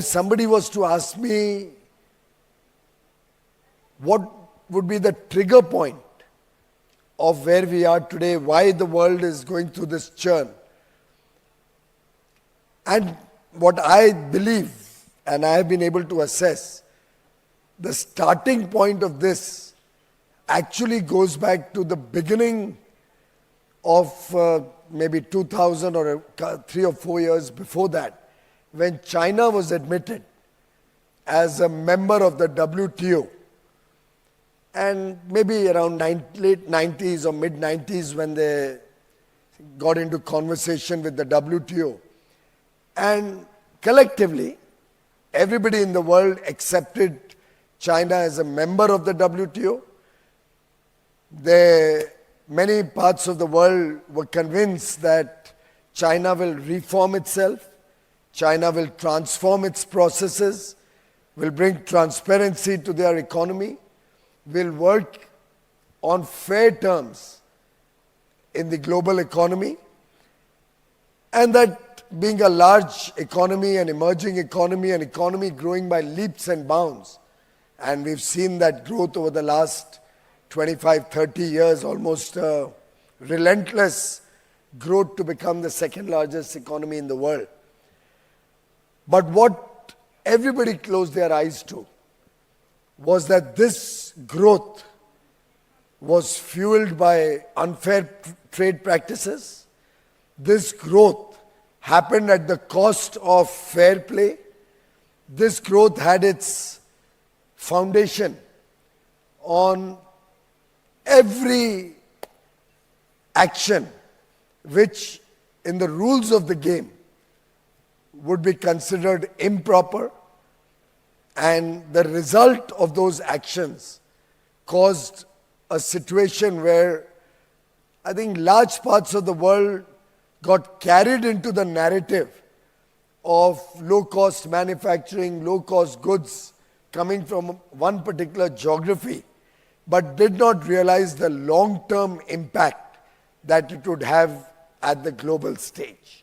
somebody was to ask me what would be the trigger point of where we are today, why the world is going through this churn, and what I believe, and I have been able to assess, the starting point of this actually goes back to the beginning of maybe 2000 or 3 or 4 years before that, when China was admitted as a member of the WTO. And maybe around late 90s or mid 90s when they got into conversation with the WTO. And collectively, everybody in the world accepted China as a member of the WTO. Many parts of the world were convinced that China will reform itself, China will transform its processes, will bring transparency to their economy, will work on fair terms in the global economy, and that being a large economy, an emerging economy, an economy growing by leaps and bounds, and we've seen that growth over the last 25, 30 years, almost relentless growth to become the second largest economy in the world. But what everybody closed their eyes to was that this growth was fueled by unfair trade practices. This growth happened at the cost of fair play. This growth had its foundation on every action which in the rules of the game would be considered improper, and the result of those actions caused a situation where I think large parts of the world got carried into the narrative of low-cost manufacturing, low-cost goods coming from one particular geography, but did not realize the long-term impact that it would have at the global stage.